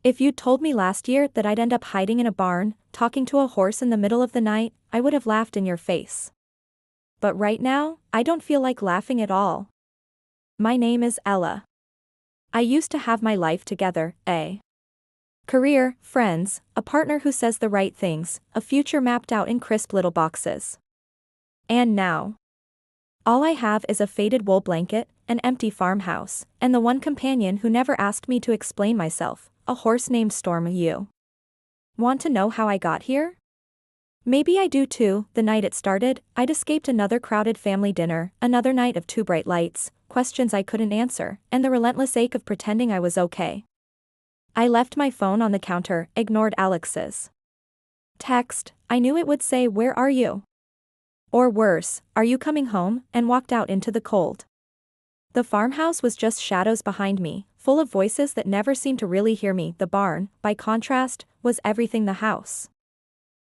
If you'd told me last year that I'd end up hiding in a barn, talking to a horse in the middle of the night, I would have laughed in your face. But right now, I don't feel like laughing at all. My name is Ella. I used to have my life together, career, friends, a partner who says the right things, a future mapped out in crisp little boxes. And now, all I have is a faded wool blanket, an empty farmhouse, and the one companion who never asked me to explain myself, a horse named Storm. You want to know how I got here? Maybe I do too. The night it started, I'd escaped another crowded family dinner, another night of too bright lights, questions I couldn't answer, and the relentless ache of pretending I was okay. I left my phone on the counter, ignored Alex's text. I knew it would say, "Where are you?" Or worse, "Are you coming home?" and walked out into the cold. The farmhouse was just shadows behind me, full of voices that never seemed to really hear me. The barn, by contrast, was everything the house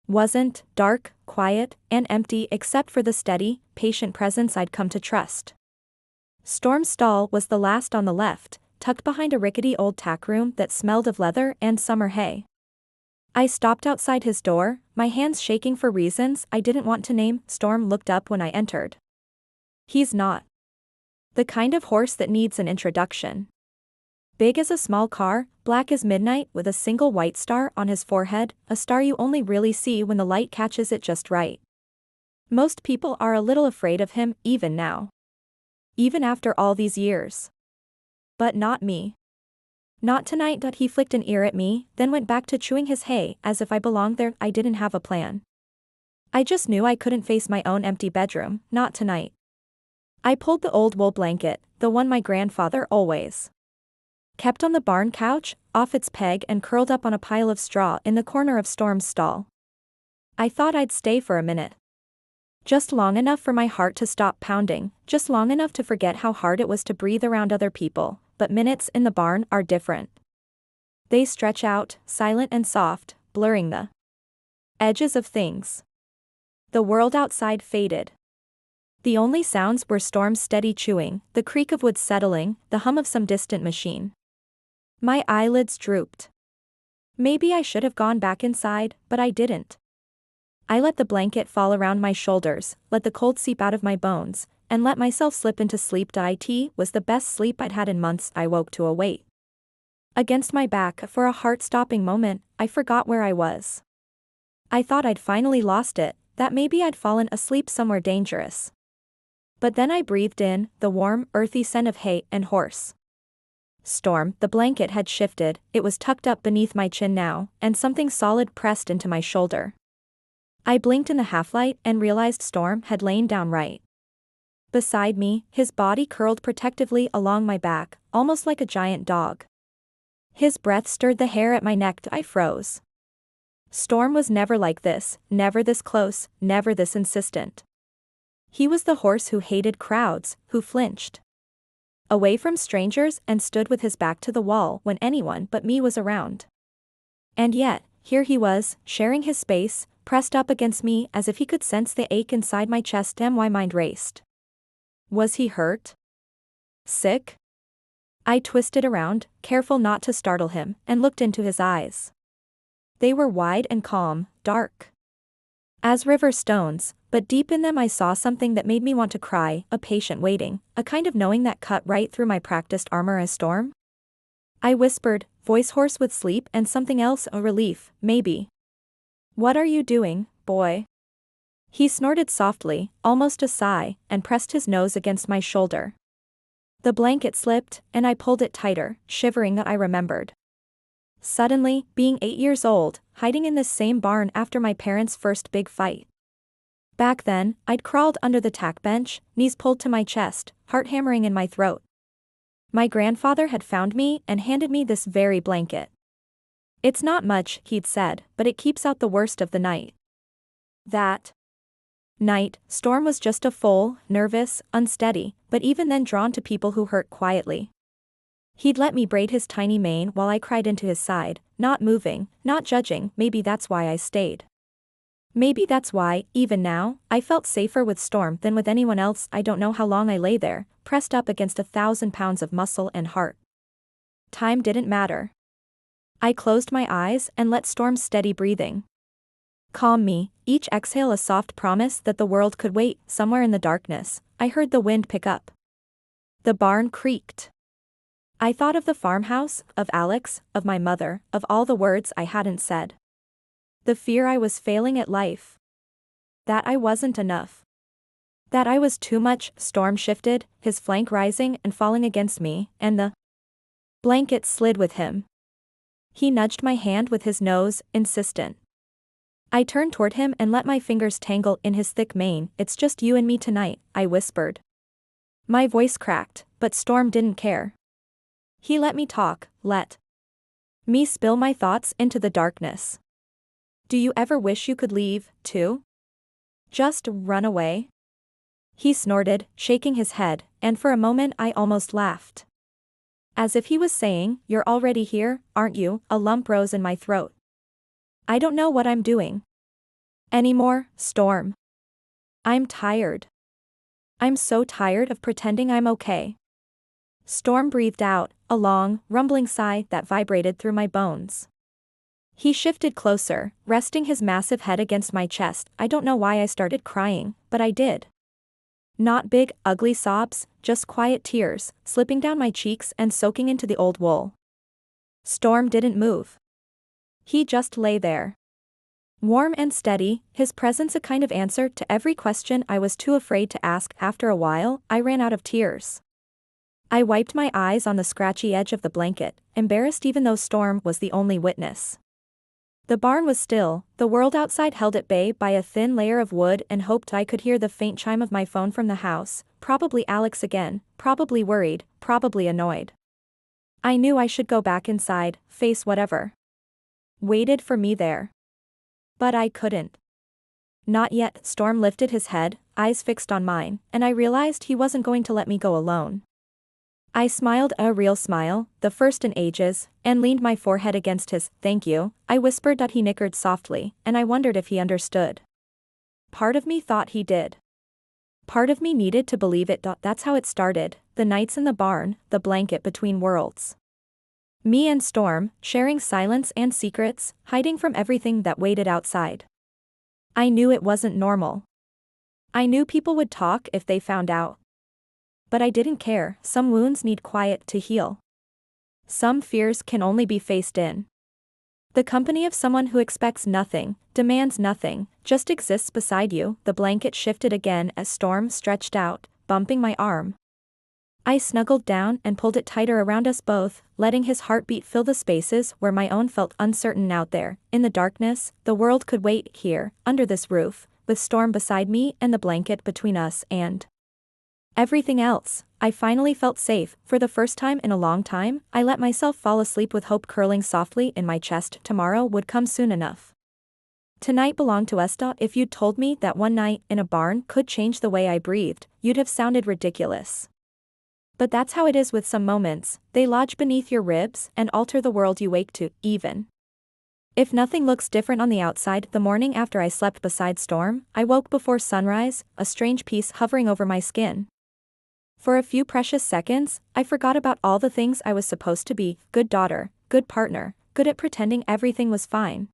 wasn't, dark, quiet, and empty except for the steady, patient presence I'd come to trust. Storm's stall was the last on the left, tucked behind a rickety old tack room that smelled of leather and summer hay. I stopped outside his door, my hands shaking for reasons I didn't want to name. Storm looked up when I entered. He's not the kind of horse that needs an introduction. Big as a small car, black as midnight with a single white star on his forehead, a star you only really see when the light catches it just right. Most people are a little afraid of him, even now. Even after all these years. But not me. Not tonight. He flicked an ear at me, then went back to chewing his hay as if I belonged there. I didn't have a plan. I just knew I couldn't face my own empty bedroom, not tonight. I pulled the old wool blanket, the one my grandfather always kept on the barn couch, off its peg and curled up on a pile of straw in the corner of Storm's stall. I thought I'd stay for a minute. Just long enough for my heart to stop pounding, just long enough to forget how hard it was to breathe around other people, but minutes in the barn are different. They stretch out, silent and soft, blurring the edges of things. The world outside faded. The only sounds were Storm's steady chewing, the creak of wood settling, the hum of some distant machine. My eyelids drooped. Maybe I should have gone back inside, but I didn't. I let the blanket fall around my shoulders, let the cold seep out of my bones, and let myself slip into sleep. It was the best sleep I'd had in months. I woke to a weight against my back. For a heart-stopping moment, I forgot where I was. I thought I'd finally lost it, that maybe I'd fallen asleep somewhere dangerous. But then I breathed in the warm, earthy scent of hay and horse. Storm. The blanket had shifted, it was tucked up beneath my chin now, and something solid pressed into my shoulder. I blinked in the half-light and realized Storm had lain down right beside me, his body curled protectively along my back, almost like a giant dog. His breath stirred the hair at my neck. I froze. Storm was never like this, never this close, never this insistent. He was the horse who hated crowds, who flinched away from strangers and stood with his back to the wall when anyone but me was around. And yet, here he was, sharing his space, pressed up against me as if he could sense the ache inside my chest. My mind raced. Was he hurt? Sick? I twisted around, careful not to startle him, and looked into his eyes. They were wide and calm, dark as river stones, but deep in them I saw something that made me want to cry, a patient waiting, a kind of knowing that cut right through my practiced armor. A Storm? I whispered, voice hoarse with sleep and something else, a relief, maybe. What are you doing, boy? He snorted softly, almost a sigh, and pressed his nose against my shoulder. The blanket slipped, and I pulled it tighter, shivering. I remembered suddenly, being 8 years old, hiding in this same barn after my parents' first big fight. Back then, I'd crawled under the tack bench, knees pulled to my chest, heart hammering in my throat. My grandfather had found me and handed me this very blanket. It's not much, he'd said, but it keeps out the worst of the night. That night, Storm was just a foal, nervous, unsteady, but even then drawn to people who hurt quietly. He'd let me braid his tiny mane while I cried into his side, not moving, not judging. Maybe that's why I stayed. Maybe that's why, even now, I felt safer with Storm than with anyone else. I don't know how long I lay there, pressed up against 1,000 pounds of muscle and heart. Time didn't matter. I closed my eyes and let Storm's steady breathing calm me, each exhale a soft promise that the world could wait. Somewhere in the darkness, I heard the wind pick up. The barn creaked. I thought of the farmhouse, of Alex, of my mother, of all the words I hadn't said. The fear I was failing at life. That I wasn't enough. That I was too much. Storm shifted, his flank rising and falling against me, and the blanket slid with him. He nudged my hand with his nose, insistent. I turned toward him and let my fingers tangle in his thick mane. It's just you and me tonight, I whispered. My voice cracked, but Storm didn't care. He let me talk, let me spill my thoughts into the darkness. Do you ever wish you could leave, too? Just run away? He snorted, shaking his head, and for a moment I almost laughed. As if he was saying, "You're already here, aren't you?" A lump rose in my throat. I don't know what I'm doing anymore, Storm. I'm tired. I'm so tired of pretending I'm okay. Storm breathed out, a long, rumbling sigh that vibrated through my bones. He shifted closer, resting his massive head against my chest. I don't know why I started crying, but I did. Not big, ugly sobs, just quiet tears, slipping down my cheeks and soaking into the old wool. Storm didn't move. He just lay there. Warm and steady, his presence a kind of answer to every question I was too afraid to ask. After a while, I ran out of tears. I wiped my eyes on the scratchy edge of the blanket, embarrassed even though Storm was the only witness. The barn was still, the world outside held at bay by a thin layer of wood, and hoped I could hear the faint chime of my phone from the house. Probably Alex again, probably worried, probably annoyed. I knew I should go back inside, face whatever waited for me there. But I couldn't. Not yet. Storm lifted his head, eyes fixed on mine, and I realized he wasn't going to let me go alone. I smiled, a real smile, the first in ages, and leaned my forehead against his. "Thank you," I whispered. That he nickered softly, and I wondered if he understood. Part of me thought he did. Part of me needed to believe it. That's how it started, the nights in the barn, the blanket between worlds. Me and Storm, sharing silence and secrets, hiding from everything that waited outside. I knew it wasn't normal. I knew people would talk if they found out. But I didn't care. Some wounds need quiet to heal. Some fears can only be faced in the company of someone who expects nothing, demands nothing, just exists beside you. The blanket shifted again as Storm stretched out, bumping my arm. I snuggled down and pulled it tighter around us both, letting his heartbeat fill the spaces where my own felt uncertain. Out there, in the darkness, the world could wait. Here, under this roof, with Storm beside me and the blanket between us and everything else, I finally felt safe. For the first time in a long time, I let myself fall asleep with hope curling softly in my chest. Tomorrow would come soon enough. Tonight belonged to us. If you'd told me that one night in a barn could change the way I breathed, you'd have sounded ridiculous. But that's how it is with some moments. They lodge beneath your ribs and alter the world you wake to, even if nothing looks different on the outside. The morning after I slept beside Storm, I woke before sunrise, a strange peace hovering over my skin. For a few precious seconds, I forgot about all the things I was supposed to be: good daughter, good partner, good at pretending everything was fine.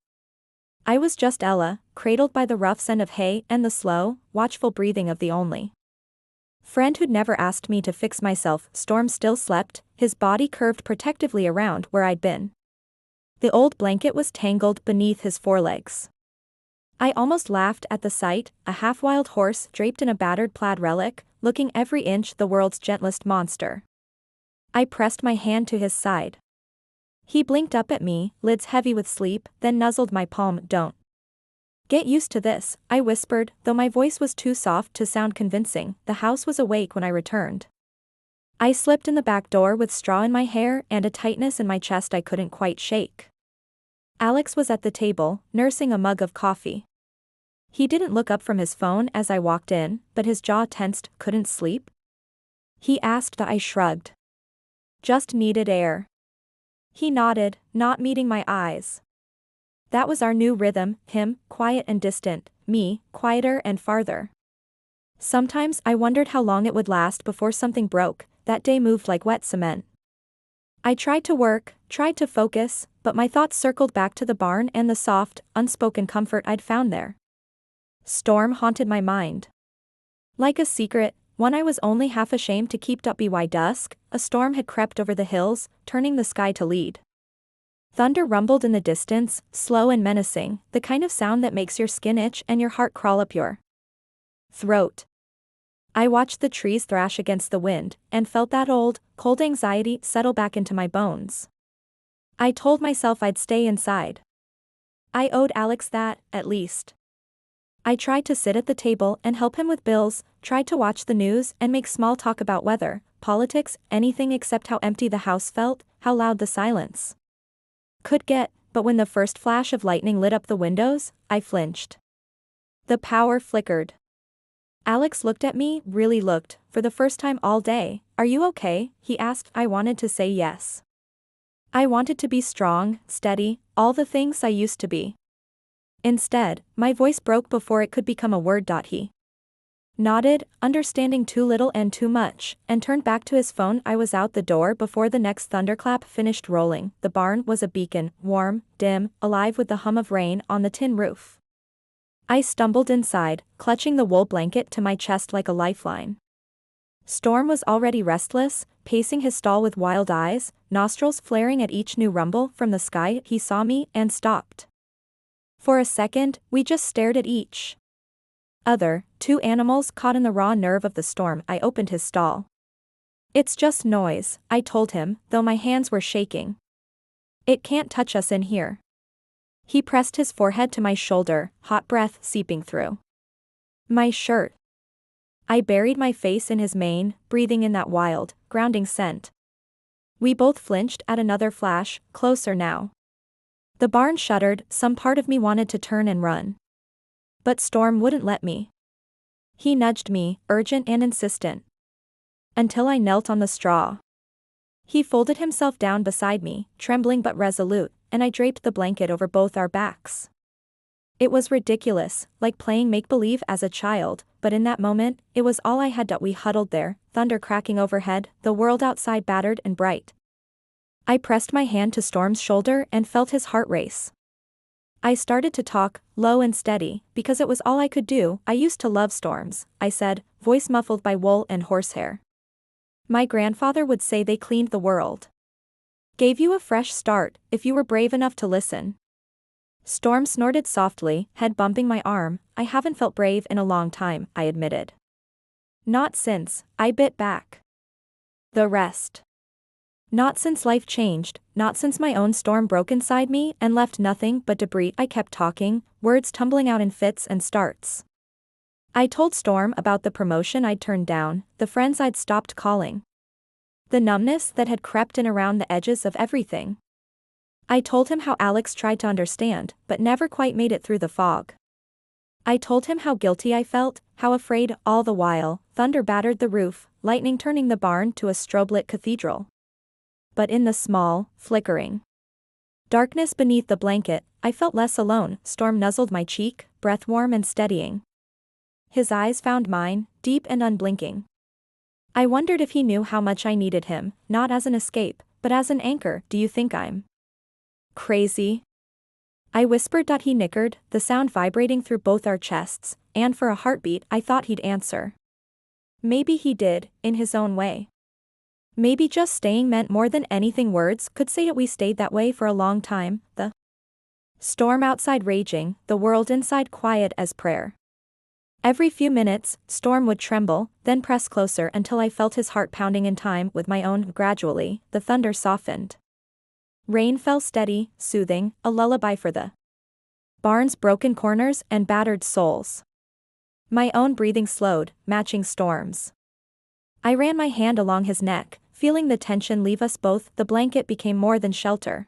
I was just Ella, cradled by the rough scent of hay and the slow, watchful breathing of the only friend who'd never asked me to fix myself. Storm still slept, his body curved protectively around where I'd been. The old blanket was tangled beneath his forelegs. I almost laughed at the sight, a half-wild horse draped in a battered plaid relic, looking every inch the world's gentlest monster. I pressed my hand to his side. He blinked up at me, lids heavy with sleep, then nuzzled my palm. "Don't get used to this," I whispered, though my voice was too soft to sound convincing. The house was awake when I returned. I slipped in the back door with straw in my hair and a tightness in my chest I couldn't quite shake. Alex was at the table, nursing a mug of coffee. He didn't look up from his phone as I walked in, but his jaw tensed. "Couldn't sleep?" he asked. I shrugged. "Just needed air." He nodded, not meeting my eyes. That was our new rhythm, him, quiet and distant, me, quieter and farther. Sometimes I wondered how long it would last before something broke. That day moved like wet cement. I tried to work, tried to focus, but my thoughts circled back to the barn and the soft, unspoken comfort I'd found there. Storm haunted my mind. Like a secret, one I was only half ashamed to keep up. By dusk, a storm had crept over the hills, turning the sky to lead. Thunder rumbled in the distance, slow and menacing, the kind of sound that makes your skin itch and your heart crawl up your throat. I watched the trees thrash against the wind, and felt that old, cold anxiety settle back into my bones. I told myself I'd stay inside. I owed Alex that, at least. I tried to sit at the table and help him with bills, tried to watch the news and make small talk about weather, politics, anything except how empty the house felt, how loud the silence could get, but when the first flash of lightning lit up the windows, I flinched. The power flickered. Alex looked at me, really looked, for the first time all day. "Are you okay?" he asked. I wanted to say yes. I wanted to be strong, steady, all the things I used to be. Instead, my voice broke before it could become a word. He nodded, understanding too little and too much, and turned back to his phone. I was out the door before the next thunderclap finished rolling. The barn was a beacon, warm, dim, alive with the hum of rain on the tin roof. I stumbled inside, clutching the wool blanket to my chest like a lifeline. Storm was already restless, pacing his stall with wild eyes, nostrils flaring at each new rumble from the sky. He saw me and stopped. For a second, we just stared at each other, two animals caught in the raw nerve of the storm. I opened his stall. "It's just noise," I told him, though my hands were shaking. "It can't touch us in here." He pressed his forehead to my shoulder, hot breath seeping through my shirt. I buried my face in his mane, breathing in that wild, grounding scent. We both flinched at another flash, closer now. The barn shuddered, some part of me wanted to turn and run. But Storm wouldn't let me. He nudged me, urgent and insistent. Until I knelt on the straw. He folded himself down beside me, trembling but resolute, and I draped the blanket over both our backs. It was ridiculous, like playing make-believe as a child, but in that moment, it was all I had. We huddled there, thunder cracking overhead, the world outside battered and bright. I pressed my hand to Storm's shoulder and felt his heart race. I started to talk, low and steady, because it was all I could do. "I used to love storms," I said, voice muffled by wool and horsehair. "My grandfather would say they cleaned the world. Gave you a fresh start, if you were brave enough to listen." Storm snorted softly, head bumping my arm. "I haven't felt brave in a long time," I admitted. "Not since," I bit back. "The rest. Not since life changed, not since my own storm broke inside me and left nothing but debris." I kept talking, words tumbling out in fits and starts. I told Storm about the promotion I'd turned down, the friends I'd stopped calling. The numbness that had crept in around the edges of everything. I told him how Alex tried to understand, but never quite made it through the fog. I told him how guilty I felt, how afraid. All the while, thunder battered the roof, lightning turning the barn to a strobe-lit cathedral. But in the small, flickering darkness beneath the blanket, I felt less alone. Storm nuzzled my cheek, breath warm and steadying. His eyes found mine, deep and unblinking. I wondered if he knew how much I needed him, not as an escape, but as an anchor. "Do you think I'm crazy?" I whispered. He nickered, the sound vibrating through both our chests, and for a heartbeat I thought he'd answer. Maybe he did, in his own way. Maybe just staying meant more than anything words could say. We stayed that way for a long time, the storm outside raging, the world inside quiet as prayer. Every few minutes, Storm would tremble, then press closer until I felt his heart pounding in time with my own. Gradually, the thunder softened. Rain fell steady, soothing, a lullaby for the barn's broken corners and battered souls. My own breathing slowed, matching Storm's. I ran my hand along his neck, feeling the tension leave us both. The blanket became more than shelter.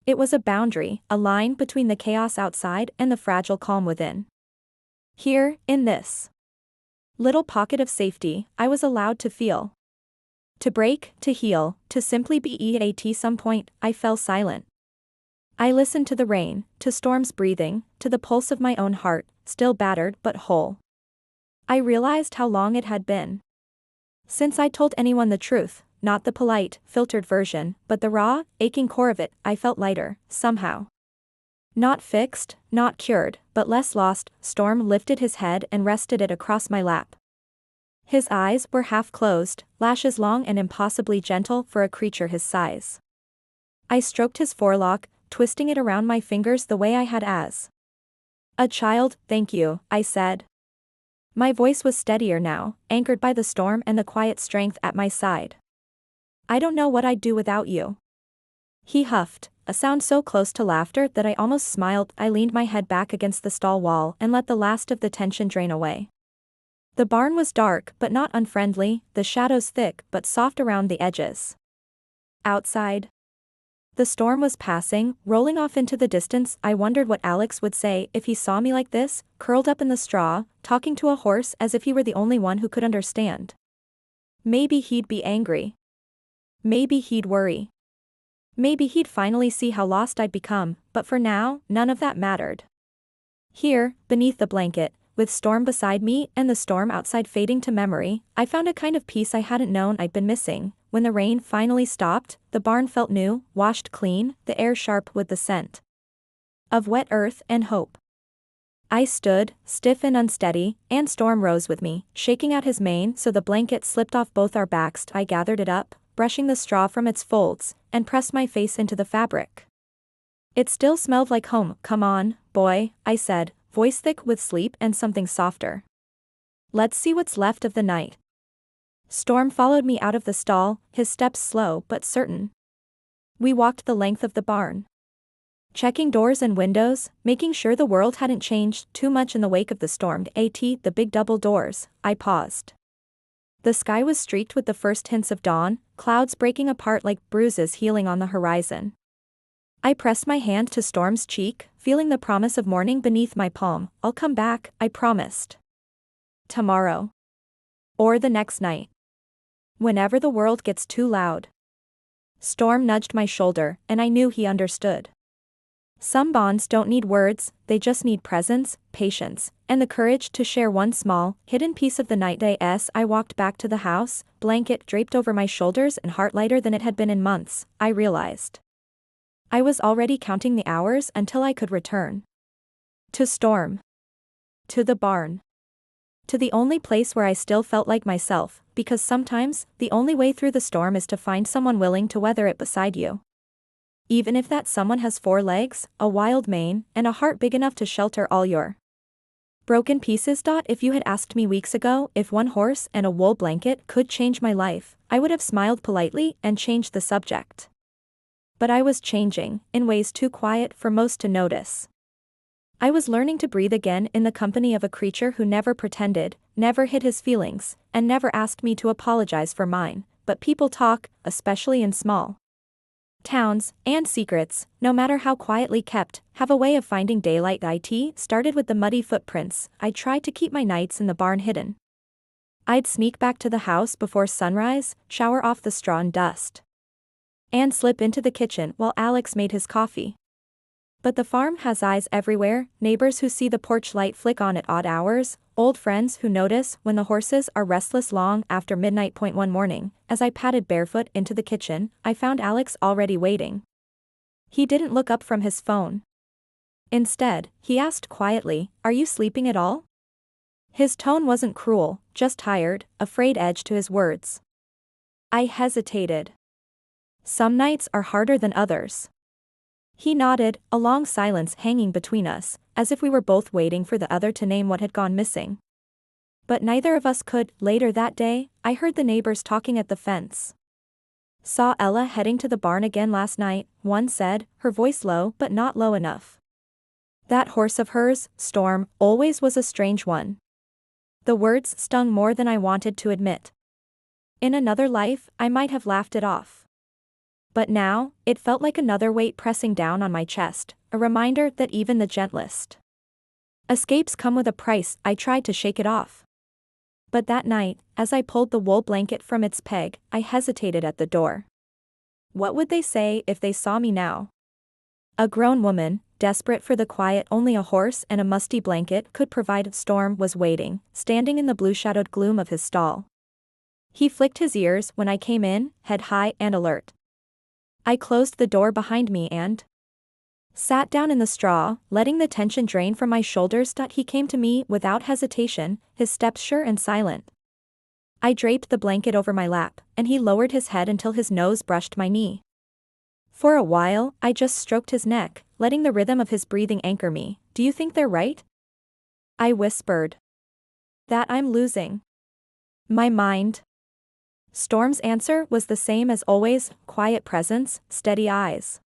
It was a boundary, a line between the chaos outside and the fragile calm within. Here, in this little pocket of safety, I was allowed to feel. To break, to heal, to simply be. At some point, I fell silent. I listened to the rain, to Storm's breathing, to the pulse of my own heart, still battered but whole. I realized how long it had been since I told anyone the truth, not the polite, filtered version, but the raw, aching core of it. I felt lighter, somehow. Not fixed, not cured, but less lost. Storm lifted his head and rested it across my lap. His eyes were half closed, lashes long and impossibly gentle for a creature his size. I stroked his forelock, twisting it around my fingers the way I had as a child. Thank you, I said. My voice was steadier now, anchored by the storm and the quiet strength at my side. I don't know what I'd do without you. He huffed, a sound so close to laughter that I almost smiled. I leaned my head back against the stall wall and let the last of the tension drain away. The barn was dark but not unfriendly, the shadows thick but soft around the edges. Outside, the storm was passing, rolling off into the distance. I wondered what Alex would say if he saw me like this, curled up in the straw, talking to a horse as if he were the only one who could understand. Maybe he'd be angry. Maybe he'd worry. Maybe he'd finally see how lost I'd become, but for now, none of that mattered. Here, beneath the blanket, with Storm beside me and the storm outside fading to memory, I found a kind of peace I hadn't known I'd been missing. When the rain finally stopped, the barn felt new, washed clean, the air sharp with the scent of wet earth and hope. I stood, stiff and unsteady, and Storm rose with me, shaking out his mane so the blanket slipped off both our backs. I gathered it up, brushing the straw from its folds, and pressed my face into the fabric. It still smelled like home. Come on, boy, I said, voice thick with sleep and something softer. Let's see what's left of the night. Storm followed me out of the stall, his steps slow but certain. We walked the length of the barn, checking doors and windows, making sure the world hadn't changed too much in the wake of the storm. The big double doors. I paused. The sky was streaked with the first hints of dawn, clouds breaking apart like bruises healing on the horizon. I pressed my hand to Storm's cheek, feeling the promise of morning beneath my palm. I'll come back, I promised. Tomorrow. Or the next night. Whenever the world gets too loud. Storm nudged my shoulder, and I knew he understood. Some bonds don't need words, they just need presence, patience, and the courage to share one small, hidden piece of the night. I walked back to the house, blanket draped over my shoulders and heart lighter than it had been in months. I realized I was already counting the hours until I could return. To Storm. To the barn. To the only place where I still felt like myself, because sometimes, the only way through the storm is to find someone willing to weather it beside you. Even if that someone has 4 legs, a wild mane, and a heart big enough to shelter all your broken pieces. If you had asked me weeks ago if one horse and a wool blanket could change my life, I would have smiled politely and changed the subject. But I was changing, in ways too quiet for most to notice. I was learning to breathe again in the company of a creature who never pretended, never hid his feelings, and never asked me to apologize for mine. But people talk, especially in small towns, and secrets, no matter how quietly kept, have a way of finding daylight. It started with the muddy footprints. I tried to keep my nights in the barn hidden. I'd sneak back to the house before sunrise, shower off the straw and dust, and slip into the kitchen while Alex made his coffee. But the farm has eyes everywhere, neighbors who see the porch light flick on at odd hours, old friends who notice when the horses are restless long after midnight. One morning, as I padded barefoot into the kitchen, I found Alex already waiting. He didn't look up from his phone. Instead, he asked quietly, "Are you sleeping at all?" His tone wasn't cruel, just tired, a frayed edge to his words. I hesitated. Some nights are harder than others. He nodded, a long silence hanging between us, as if we were both waiting for the other to name what had gone missing. But neither of us could. Later that day, I heard the neighbors talking at the fence. Saw Ella heading to the barn again last night, one said, her voice low but not low enough. That horse of hers, Storm, always was a strange one. The words stung more than I wanted to admit. In another life, I might have laughed it off. But now, it felt like another weight pressing down on my chest, a reminder that even the gentlest escapes come with a price. I tried to shake it off. But that night, as I pulled the wool blanket from its peg, I hesitated at the door. What would they say if they saw me now? A grown woman, desperate for the quiet only a horse and a musty blanket could provide. Storm was waiting, standing in the blue-shadowed gloom of his stall. He flicked his ears when I came in, head high and alert. I closed the door behind me and sat down in the straw, letting the tension drain from my shoulders. He came to me without hesitation, his steps sure and silent. I draped the blanket over my lap, and he lowered his head until his nose brushed my knee. For a while, I just stroked his neck, letting the rhythm of his breathing anchor me. Do you think they're right? I whispered. That I'm losing my mind. Storm's answer was the same as always, quiet presence, steady eyes.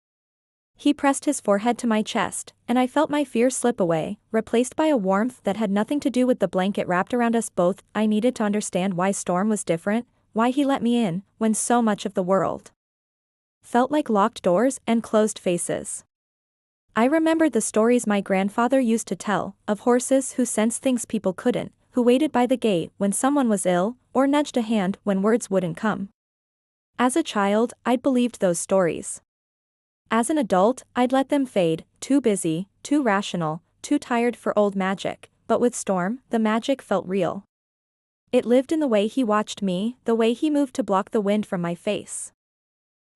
He pressed his forehead to my chest, and I felt my fear slip away, replaced by a warmth that had nothing to do with the blanket wrapped around us both. I needed to understand why Storm was different, why he let me in, when so much of the world felt like locked doors and closed faces. I remembered the stories my grandfather used to tell, of horses who sensed things people couldn't, who waited by the gate when someone was ill, or nudged a hand when words wouldn't come. As a child, I'd believed those stories. As an adult, I'd let them fade, too busy, too rational, too tired for old magic, but with Storm, the magic felt real. It lived in the way he watched me, the way he moved to block the wind from my face.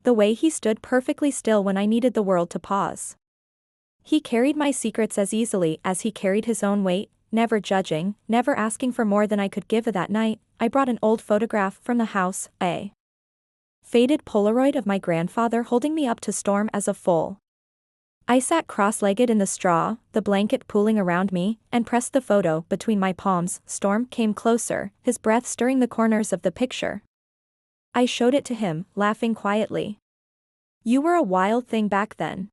The way he stood perfectly still when I needed the world to pause. He carried my secrets as easily as he carried his own weight, never judging, never asking for more than I could give. That night, I brought an old photograph from the house, a faded Polaroid of my grandfather holding me up to Storm as a foal. I sat cross-legged in the straw, the blanket pooling around me, and pressed the photo between my palms. Storm came closer, his breath stirring the corners of the picture. I showed it to him, laughing quietly. You were a wild thing back then.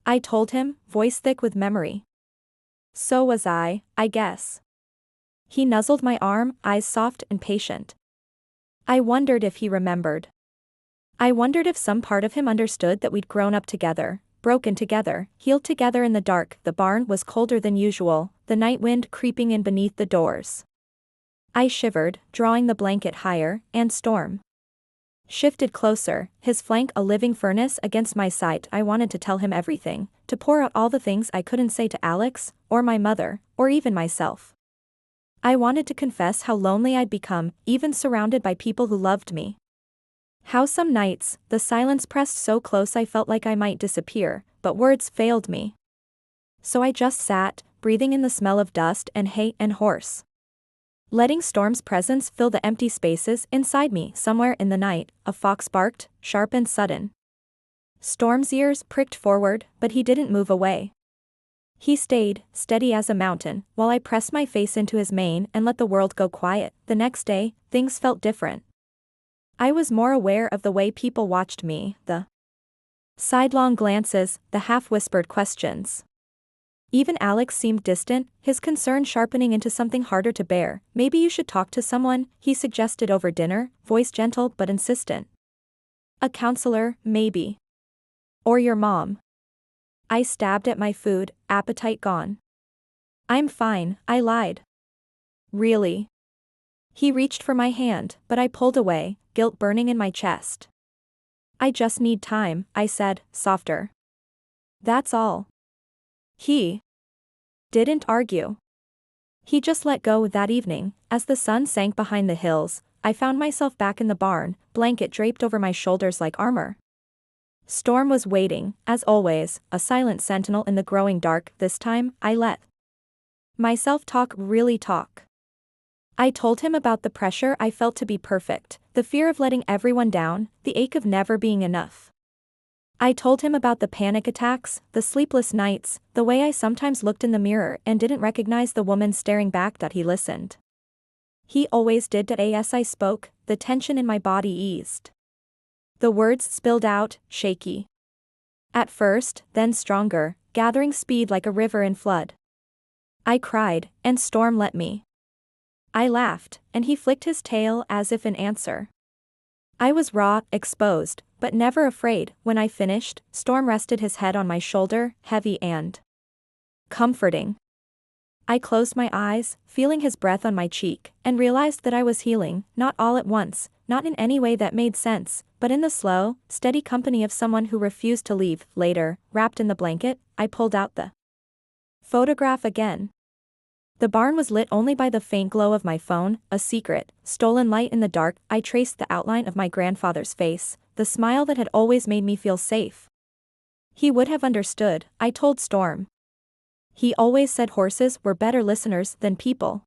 I told him, voice thick with memory. So was I guess. He nuzzled my arm, eyes soft and patient. I wondered if he remembered. I wondered if some part of him understood that we'd grown up together, broken together, healed together in the dark. The barn was colder than usual, the night wind creeping in beneath the doors. I shivered, drawing the blanket higher, and Storm shifted closer, his flank a living furnace against my side. I wanted to tell him everything, to pour out all the things I couldn't say to Alex, or my mother, or even myself. I wanted to confess how lonely I'd become, even surrounded by people who loved me. How some nights, the silence pressed so close I felt like I might disappear, but words failed me. So I just sat, breathing in the smell of dust and hay and horse. Letting Storm's presence fill the empty spaces inside me. Somewhere in the night, a fox barked, sharp and sudden. Storm's ears pricked forward, but he didn't move away. He stayed, steady as a mountain, while I pressed my face into his mane and let the world go quiet. The next day, things felt different. I was more aware of the way people watched me, the sidelong glances, the half-whispered questions. Even Alex seemed distant, his concern sharpening into something harder to bear. Maybe you should talk to someone, he suggested over dinner, voice gentle but insistent. A counselor, maybe. Or your mom. I stabbed at my food, appetite gone. I'm fine, I lied. Really? He reached for my hand, but I pulled away, guilt burning in my chest. I just need time, I said, softer. That's all. He didn't argue. He just let go that evening. As the sun sank behind the hills, I found myself back in the barn, blanket draped over my shoulders like armor. Storm was waiting, as always, a silent sentinel in the growing dark. This time, I let myself really talk. I told him about the pressure I felt to be perfect, the fear of letting everyone down, the ache of never being enough. I told him about the panic attacks, the sleepless nights, the way I sometimes looked in the mirror and didn't recognize the woman staring back. He listened. He always did. As I spoke, the tension in my body eased. The words spilled out, shaky. At first, then stronger, gathering speed like a river in flood. I cried, and Storm let me. I laughed, and he flicked his tail as if in answer. I was raw, exposed, but never afraid. When I finished, Storm rested his head on my shoulder, heavy and comforting. I closed my eyes, feeling his breath on my cheek, and realized that I was healing, not all at once, not in any way that made sense, but in the slow, steady company of someone who refused to leave. Later, wrapped in the blanket, I pulled out the photograph again. The barn was lit only by the faint glow of my phone, a secret, stolen light in the dark. I traced the outline of my grandfather's face, the smile that had always made me feel safe. He would have understood, I told Storm. He always said horses were better listeners than people.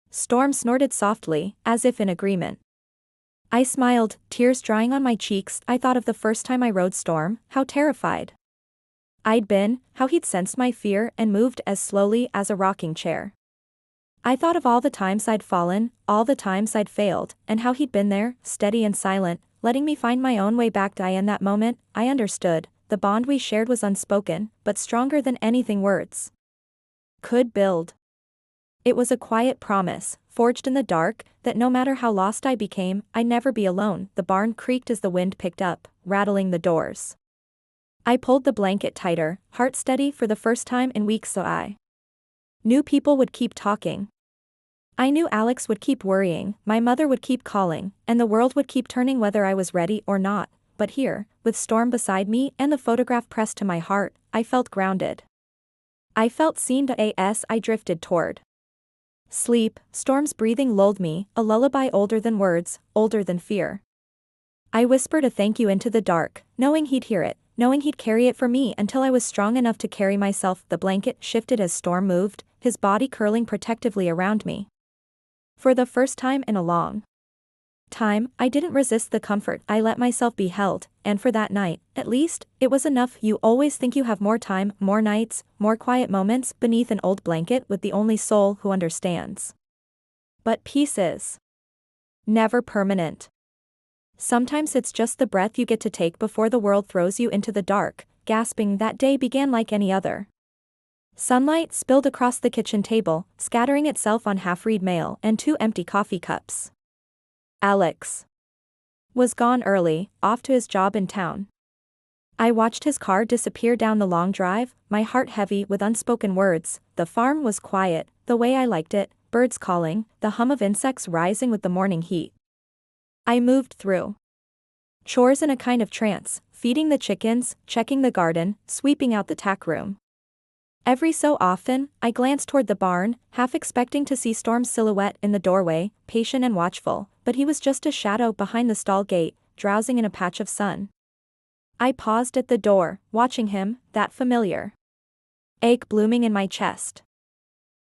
Storm snorted softly, as if in agreement. I smiled, tears drying on my cheeks. I thought of the first time I rode Storm, how terrified I'd been, how he'd sensed my fear and moved as slowly as a rocking chair. I thought of all the times I'd fallen, all the times I'd failed, and how he'd been there, steady and silent, letting me find my own way back. In that moment, I understood, the bond we shared was unspoken, but stronger than anything words could build. It was a quiet promise, forged in the dark, that no matter how lost I became, I'd never be alone. The barn creaked as the wind picked up, rattling the doors. I pulled the blanket tighter, heart steady for the first time in weeks. So I knew people would keep talking. I knew Alex would keep worrying, my mother would keep calling, and the world would keep turning whether I was ready or not. But here, with Storm beside me and the photograph pressed to my heart, I felt grounded. I felt seen. As I drifted toward sleep, Storm's breathing lulled me, a lullaby older than words, older than fear. I whispered a thank you into the dark, knowing he'd hear it, knowing he'd carry it for me until I was strong enough to carry myself. The blanket shifted as Storm moved, his body curling protectively around me. For the first time in a long time, I didn't resist the comfort. I let myself be held, and for that night, at least, it was enough. You always think you have more time, more nights, more quiet moments beneath an old blanket with the only soul who understands. But peace is never permanent. Sometimes it's just the breath you get to take before the world throws you into the dark. Gasping, that day began like any other. Sunlight spilled across the kitchen table, scattering itself on half-read mail and 2 empty coffee cups. Alex was gone early, off to his job in town. I watched his car disappear down the long drive, my heart heavy with unspoken words. The farm was quiet, the way I liked it, birds calling, the hum of insects rising with the morning heat. I moved through chores in a kind of trance, feeding the chickens, checking the garden, sweeping out the tack room. Every so often, I glanced toward the barn, half expecting to see Storm's silhouette in the doorway, patient and watchful, but he was just a shadow behind the stall gate, drowsing in a patch of sun. I paused at the door, watching him, that familiar ache blooming in my chest.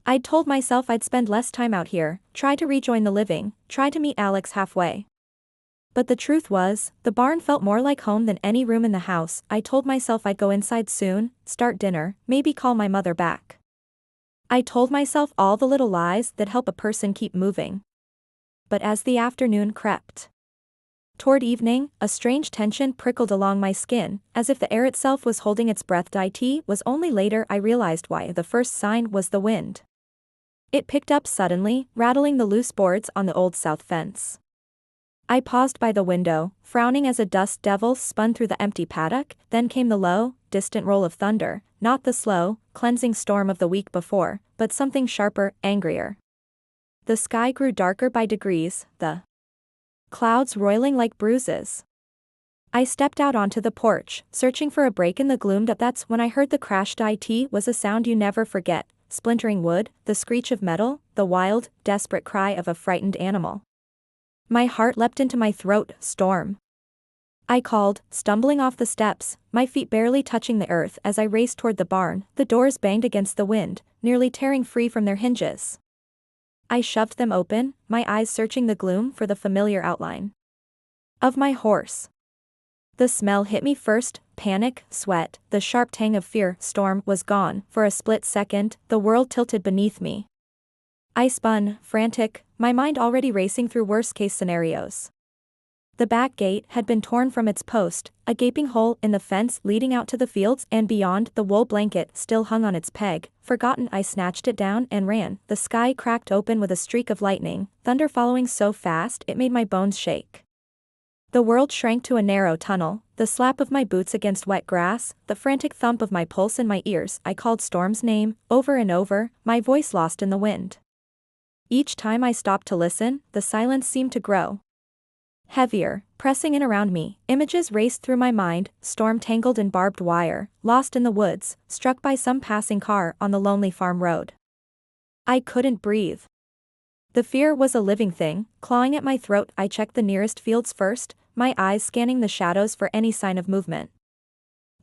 I'd told myself I'd spend less time out here, try to rejoin the living, try to meet Alex halfway. But the truth was, the barn felt more like home than any room in the house. I told myself I'd go inside soon, start dinner, maybe call my mother back. I told myself all the little lies that help a person keep moving. But as the afternoon crept toward evening, a strange tension prickled along my skin, as if the air itself was holding its breath. It was only later I realized why. The first sign was the wind. It picked up suddenly, rattling the loose boards on the old south fence. I paused by the window, frowning as a dust devil spun through the empty paddock. Then came the low, distant roll of thunder, not the slow, cleansing storm of the week before, but something sharper, angrier. The sky grew darker by degrees, the clouds roiling like bruises. I stepped out onto the porch, searching for a break in the gloom. That's when I heard the crash. It was a sound you never forget, splintering wood, the screech of metal, the wild, desperate cry of a frightened animal. My heart leapt into my throat. Storm, I called, stumbling off the steps, my feet barely touching the earth as I raced toward the barn. The doors banged against the wind, nearly tearing free from their hinges. I shoved them open, my eyes searching the gloom for the familiar outline of my horse. The smell hit me first, panic, sweat, the sharp tang of fear. Storm was gone. For a split second, the world tilted beneath me. I spun, frantic, my mind already racing through worst-case scenarios. The back gate had been torn from its post, a gaping hole in the fence leading out to the fields and beyond. The wool blanket still hung on its peg, forgotten. I snatched it down and ran. The sky cracked open with a streak of lightning, thunder following so fast it made my bones shake. The world shrank to a narrow tunnel, the slap of my boots against wet grass, the frantic thump of my pulse in my ears. I called Storm's name, over and over, my voice lost in the wind. Each time I stopped to listen, the silence seemed to grow heavier, pressing in around me. Images raced through my mind, Storm tangled in barbed wire, lost in the woods, struck by some passing car on the lonely farm road. I couldn't breathe. The fear was a living thing, clawing at my throat. I checked the nearest fields first, my eyes scanning the shadows for any sign of movement.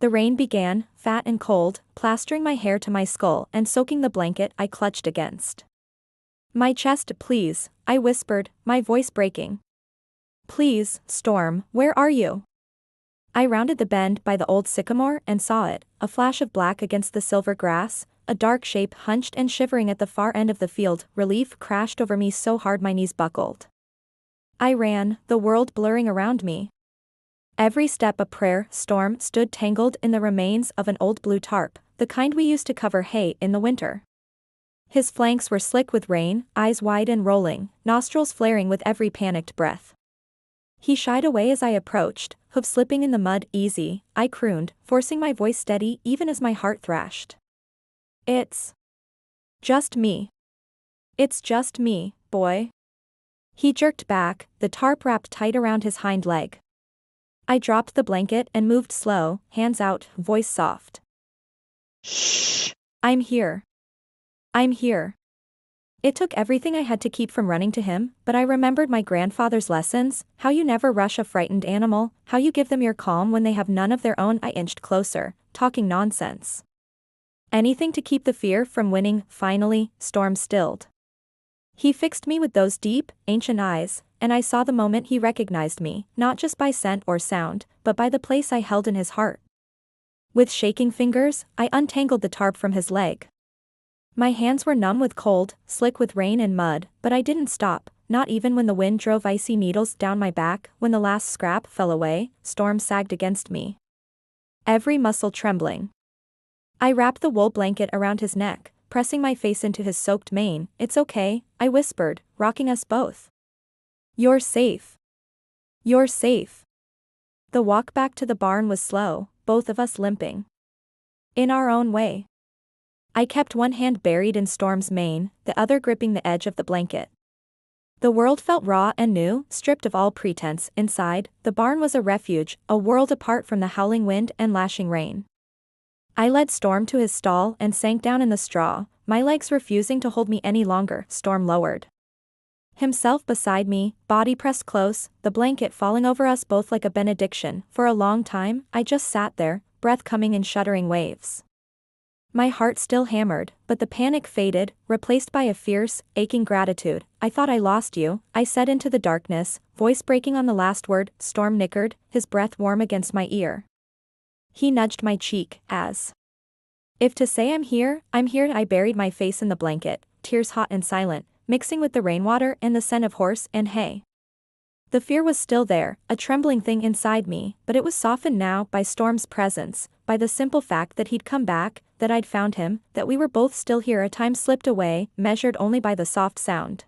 The rain began, fat and cold, plastering my hair to my skull and soaking the blanket I clutched against. My chest, please, I whispered, my voice breaking. Please, Storm, where are you? I rounded the bend by the old sycamore and saw it, a flash of black against the silver grass, a dark shape hunched and shivering at the far end of the field. Relief crashed over me so hard my knees buckled. I ran, the world blurring around me. Every step a prayer. Storm stood tangled in the remains of an old blue tarp, the kind we used to cover hay in the winter. His flanks were slick with rain, eyes wide and rolling, nostrils flaring with every panicked breath. He shied away as I approached, hooves slipping in the mud. Easy, I crooned, forcing my voice steady even as my heart thrashed. It's just me. It's just me, boy. He jerked back, the tarp wrapped tight around his hind leg. I dropped the blanket and moved slow, hands out, voice soft. Shh. I'm here. I'm here. It took everything I had to keep from running to him, but I remembered my grandfather's lessons, how you never rush a frightened animal, how you give them your calm when they have none of their own. I inched closer, talking nonsense. Anything to keep the fear from winning. Finally, Storm stilled. He fixed me with those deep, ancient eyes, and I saw the moment he recognized me, not just by scent or sound, but by the place I held in his heart. With shaking fingers, I untangled the tarp from his leg. My hands were numb with cold, slick with rain and mud, but I didn't stop, not even when the wind drove icy needles down my back. When the last scrap fell away, Storm sagged against me, every muscle trembling. I wrapped the wool blanket around his neck, pressing my face into his soaked mane. It's okay, I whispered, rocking us both. You're safe. You're safe. The walk back to the barn was slow, both of us limping. In our own way. I kept one hand buried in Storm's mane, the other gripping the edge of the blanket. The world felt raw and new, stripped of all pretense. Inside, the barn was a refuge, a world apart from the howling wind and lashing rain. I led Storm to his stall and sank down in the straw, my legs refusing to hold me any longer. Storm lowered himself beside me, body pressed close, the blanket falling over us both like a benediction. For a long time, I just sat there, breath coming in shuddering waves. My heart still hammered, but the panic faded, replaced by a fierce, aching gratitude. I thought I lost you, I said into the darkness, voice breaking on the last word. Storm nickered, his breath warm against my ear. He nudged my cheek, as if to say I'm here. I buried my face in the blanket, tears hot and silent, mixing with the rainwater and the scent of horse and hay. The fear was still there, a trembling thing inside me, but it was softened now by Storm's presence, by the simple fact that he'd come back, that I'd found him, that we were both still here. A time slipped away, measured only by the soft sound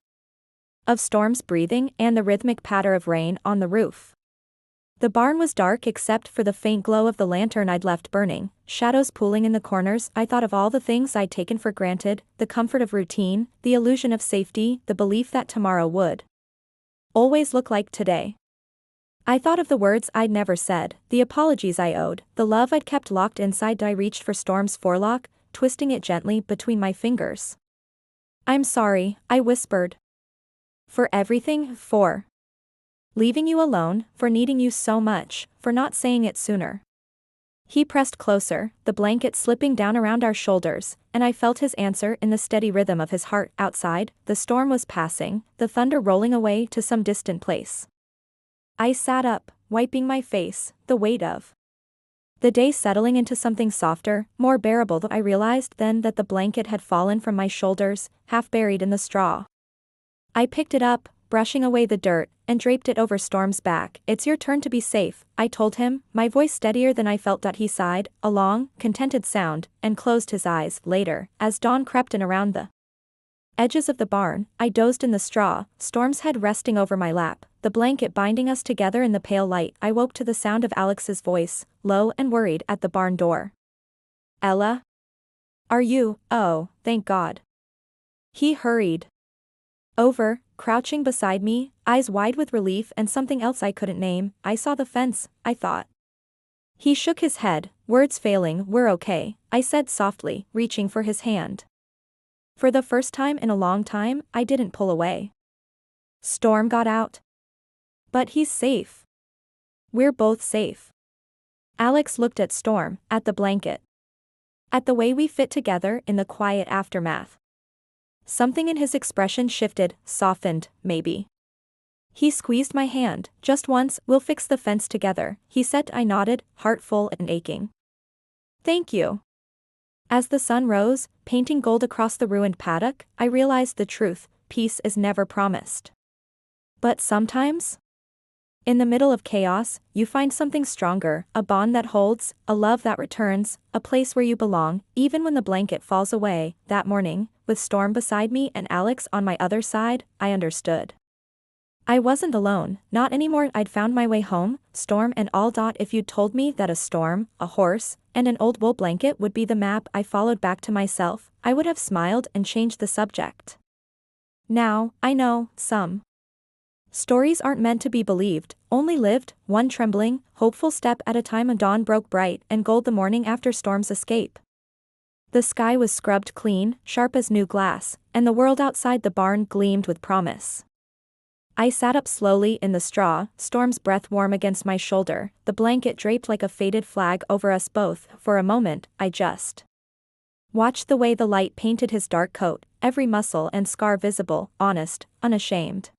of Storm's breathing and the rhythmic patter of rain on the roof. The barn was dark except for the faint glow of the lantern I'd left burning, shadows pooling in the corners. I thought of all the things I'd taken for granted, the comfort of routine, the illusion of safety, the belief that tomorrow would always look like today. I thought of the words I'd never said, the apologies I owed, the love I'd kept locked inside. I reached for Storm's forelock, twisting it gently between my fingers. I'm sorry, I whispered. For everything, for leaving you alone, for needing you so much, for not saying it sooner. He pressed closer, the blanket slipping down around our shoulders, and I felt his answer in the steady rhythm of his heart. Outside, the storm was passing, the thunder rolling away to some distant place. I sat up, wiping my face, the weight of the day settling into something softer, more bearable. I realized then that the blanket had fallen from my shoulders, half buried in the straw. I picked it up, brushing away the dirt, and draped it over Storm's back. It's your turn to be safe, I told him, my voice steadier than I felt. He sighed, a long, contented sound, and closed his eyes. Later, as dawn crept in around the edges of the barn, I dozed in the straw, Storm's head resting over my lap, the blanket binding us together in the pale light. I woke to the sound of Alex's voice, low and worried, at the barn door. Ella? Are you? Oh, thank God. He hurried over, crouching beside me, eyes wide with relief and something else I couldn't name. I saw the fence, I thought. He shook his head, words failing. We're okay, I said softly, reaching for his hand. For the first time in a long time, I didn't pull away. Storm got out. But he's safe. We're both safe. Alex looked at Storm, at the blanket. At the way we fit together in the quiet aftermath. Something in his expression shifted, softened, maybe. He squeezed my hand, just once. We'll fix the fence together, he said. I nodded, heart full and aching. Thank you. As the sun rose, painting gold across the ruined paddock, I realized the truth: peace is never promised. But sometimes, in the middle of chaos, you find something stronger, a bond that holds, a love that returns, a place where you belong, even when the blanket falls away. That morning, with Storm beside me and Alex on my other side, I understood. I wasn't alone, not anymore. I'd found my way home, Storm and all. If you'd told me that a storm, a horse, and an old wool blanket would be the map I followed back to myself, I would have smiled and changed the subject. Now, I know, some stories aren't meant to be believed, only lived, one trembling, hopeful step at a time. A dawn broke bright and gold the morning after Storm's escape. The sky was scrubbed clean, sharp as new glass, and the world outside the barn gleamed with promise. I sat up slowly in the straw, Storm's breath warm against my shoulder, the blanket draped like a faded flag over us both. For a moment, I just watched the way the light painted his dark coat, every muscle and scar visible, honest, unashamed.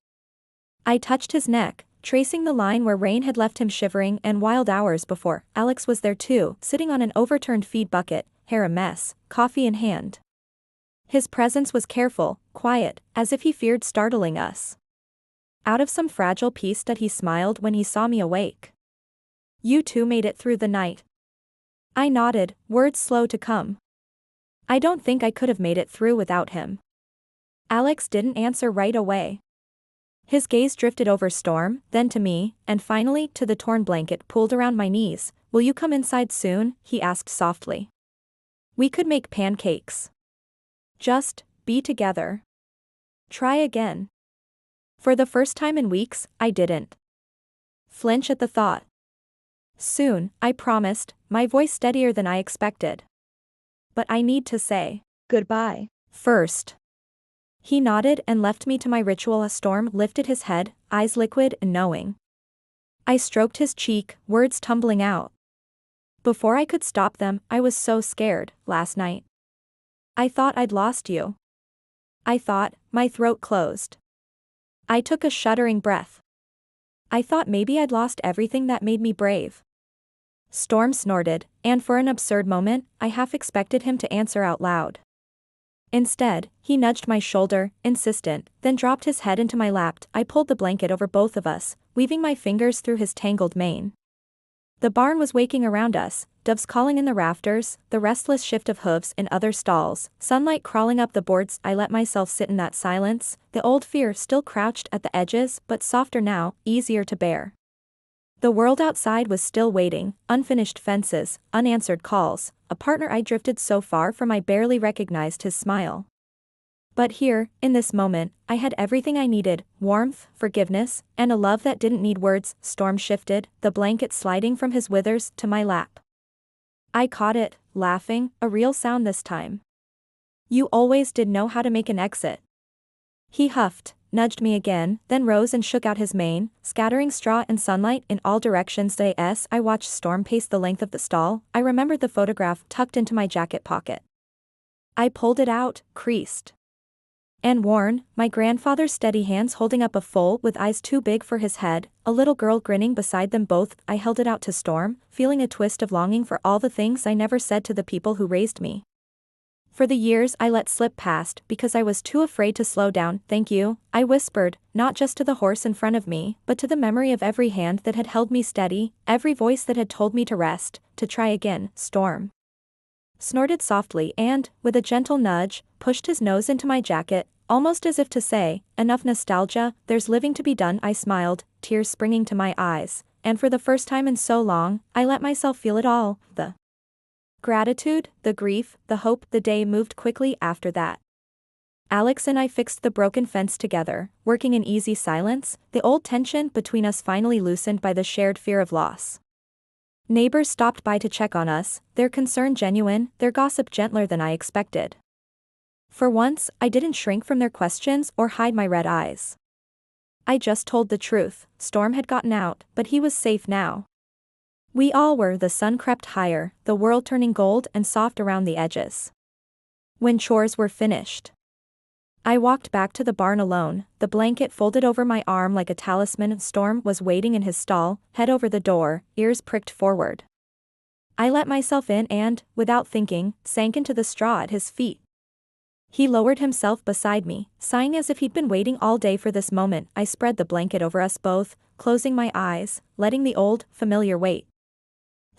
I touched his neck, tracing the line where rain had left him shivering. And wild hours before, Alex was there too, sitting on an overturned feed bucket, hair a mess, coffee in hand. His presence was careful, quiet, as if he feared startling us. Out of some fragile peace that he smiled when he saw me awake. You two made it through the night. I nodded, words slow to come. I don't think I could have made it through without him. Alex didn't answer right away. His gaze drifted over Storm, then to me, and finally to the torn blanket pulled around my knees. Will you come inside soon? He asked softly. We could make pancakes. Just be together. Try again. For the first time in weeks, I didn't flinch at the thought. Soon, I promised, my voice steadier than I expected. But I need to say goodbye first. He nodded and left me to my ritual. A Storm lifted his head, eyes liquid and knowing. I stroked his cheek, words tumbling out. Before I could stop them, I was so scared. Last night, I thought I'd lost you. I thought. My throat closed. I took a shuddering breath. I thought maybe I'd lost everything that made me brave. Storm snorted, and for an absurd moment, I half expected him to answer out loud. Instead, he nudged my shoulder, insistent, then dropped his head into my lap. I pulled the blanket over both of us, weaving my fingers through his tangled mane. The barn was waking around us, doves calling in the rafters, the restless shift of hooves in other stalls, sunlight crawling up the boards. I let myself sit in that silence, the old fear still crouched at the edges, but softer now, easier to bear. The world outside was still waiting, unfinished fences, unanswered calls, a partner I drifted so far from I barely recognized his smile. But here, in this moment, I had everything I needed: warmth, forgiveness, and a love that didn't need words. Storm shifted, the blanket sliding from his withers to my lap. I caught it, laughing, a real sound this time. You always did know how to make an exit. He huffed, nudged me again, then rose and shook out his mane, scattering straw and sunlight in all directions. I watched Storm pace the length of the stall. I remembered the photograph tucked into my jacket pocket. I pulled it out, creased and worn, my grandfather's steady hands holding up a foal with eyes too big for his head, a little girl grinning beside them both. I held it out to Storm, feeling a twist of longing for all the things I never said to the people who raised me. For the years I let slip past because I was too afraid to slow down. Thank you, I whispered, not just to the horse in front of me, but to the memory of every hand that had held me steady, every voice that had told me to rest, to try again. Storm snorted softly and, with a gentle nudge, pushed his nose into my jacket, almost as if to say, enough nostalgia, there's living to be done. I smiled, tears springing to my eyes, and for the first time in so long, I let myself feel it all, the gratitude, the grief, the hope. The day moved quickly after that. Alex and I fixed the broken fence together, working in easy silence, the old tension between us finally loosened by the shared fear of loss. Neighbors stopped by to check on us, their concern genuine, their gossip gentler than I expected. For once, I didn't shrink from their questions or hide my red eyes. I just told the truth. Storm had gotten out, but he was safe now. We all were. The sun crept higher, the world turning gold and soft around the edges. When chores were finished, I walked back to the barn alone, the blanket folded over my arm like a talisman. Storm was waiting in his stall, head over the door, ears pricked forward. I let myself in and, without thinking, sank into the straw at his feet. He lowered himself beside me, sighing as if he'd been waiting all day for this moment. I spread the blanket over us both, closing my eyes, letting the old, familiar weight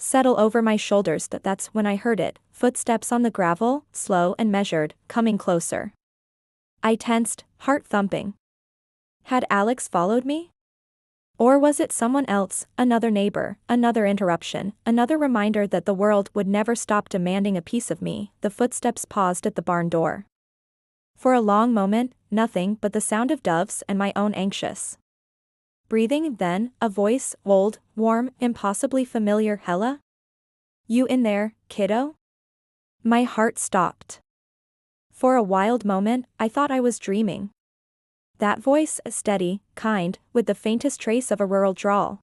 settle over my shoulders. That's when I heard it, footsteps on the gravel, slow and measured, coming closer. I tensed, heart thumping. Had Alex followed me? Or was it someone else, another neighbor, another interruption, another reminder that the world would never stop demanding a piece of me? The footsteps paused at the barn door. For a long moment, nothing but the sound of doves and my own anxious breathing. Then, a voice, old, warm, impossibly familiar. Hella? You in there, kiddo? My heart stopped. For a wild moment, I thought I was dreaming. That voice, steady, kind, with the faintest trace of a rural drawl.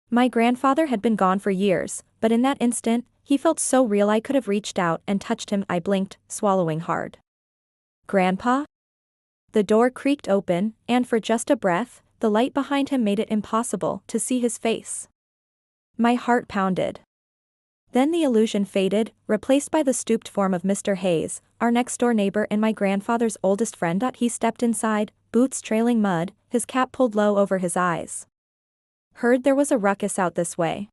My grandfather had been gone for years, but in that instant, he felt so real. I could have reached out and touched him. I blinked, swallowing hard. Grandpa? The door creaked open, and for just a breath, the light behind him made it impossible to see his face. My heart pounded. Then the illusion faded, replaced by the stooped form of Mr. Hayes, our next-door neighbor and my grandfather's oldest friend. He stepped inside, boots trailing mud, his cap pulled low over his eyes. Heard there was a ruckus out this way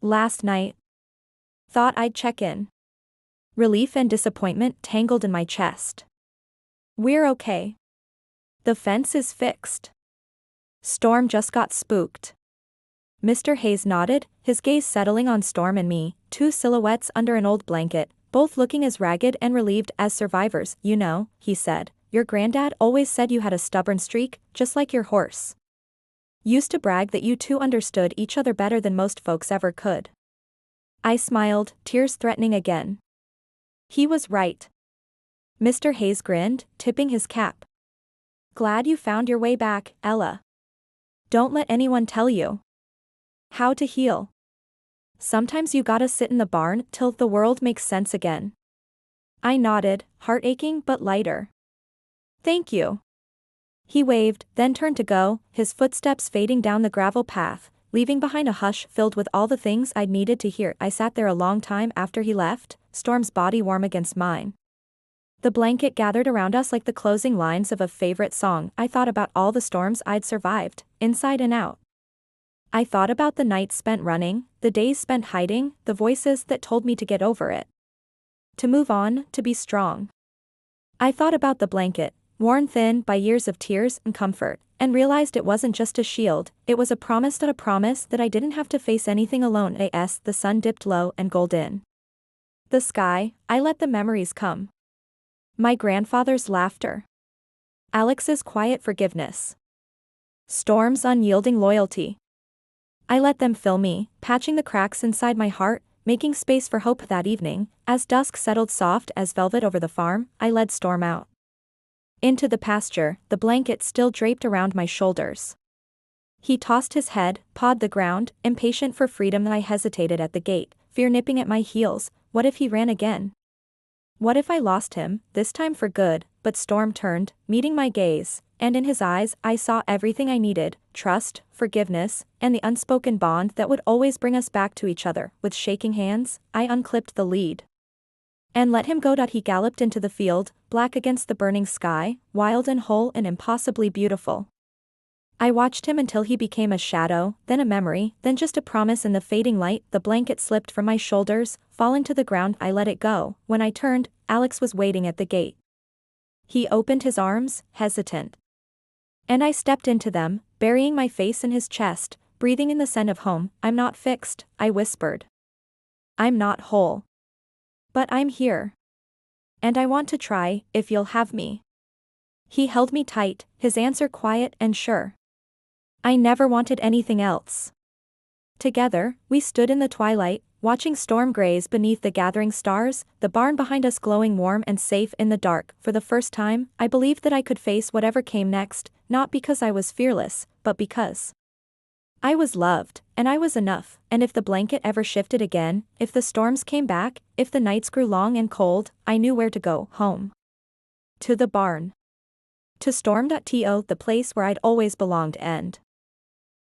last night. Thought I'd check in. Relief and disappointment tangled in my chest. We're okay. The fence is fixed. Storm just got spooked. Mr. Hayes nodded, his gaze settling on Storm and me, two silhouettes under an old blanket, both looking as ragged and relieved as survivors. You know, he said, your granddad always said you had a stubborn streak, just like your horse. Used to brag that you two understood each other better than most folks ever could. I smiled, tears threatening again. He was right. Mr. Hayes grinned, tipping his cap. Glad you found your way back, Ella. Don't let anyone tell you how to heal. Sometimes you gotta sit in the barn till the world makes sense again. I nodded, heart aching but lighter. Thank you. He waved, then turned to go, his footsteps fading down the gravel path, leaving behind a hush filled with all the things I'd needed to hear. I sat there a long time after he left, Storm's body warm against mine. The blanket gathered around us like the closing lines of a favorite song. I thought about all the storms I'd survived, inside and out. I thought about the nights spent running, the days spent hiding, the voices that told me to get over it. To move on, to be strong. I thought about the blanket, worn thin by years of tears and comfort, and realized it wasn't just a shield, it was a promise that I didn't have to face anything alone. The sun dipped low and golden. The sky, I let the memories come. My grandfather's laughter. Alex's quiet forgiveness. Storm's unyielding loyalty. I let them fill me, patching the cracks inside my heart, making space for hope. That evening, as dusk settled soft as velvet over the farm, I led Storm out into the pasture, the blanket still draped around my shoulders. He tossed his head, pawed the ground, impatient for freedom. I hesitated at the gate, fear nipping at my heels. What if he ran again? What if I lost him, this time for good? But Storm turned, meeting my gaze, and in his eyes I saw everything I needed, trust, forgiveness, and the unspoken bond that would always bring us back to each other. With shaking hands, I unclipped the lead and let him go. He galloped into the field, black against the burning sky, wild and whole and impossibly beautiful. I watched him until he became a shadow, then a memory, then just a promise. In the fading light, the blanket slipped from my shoulders, falling to the ground. I let it go. When I turned, Alex was waiting at the gate. He opened his arms, hesitant. And I stepped into them, burying my face in his chest, breathing in the scent of home. I'm not fixed, I whispered. I'm not whole. But I'm here. And I want to try, if you'll have me. He held me tight, his answer quiet and sure. I never wanted anything else. Together, we stood in the twilight, watching storm graze beneath the gathering stars, the barn behind us glowing warm and safe in the dark. For the first time, I believed that I could face whatever came next, not because I was fearless, but because I was loved, and I was enough. And if the blanket ever shifted again, if the storms came back, if the nights grew long and cold, I knew where to go: home. To the barn. To Storm.to, the place where I'd always belonged. End.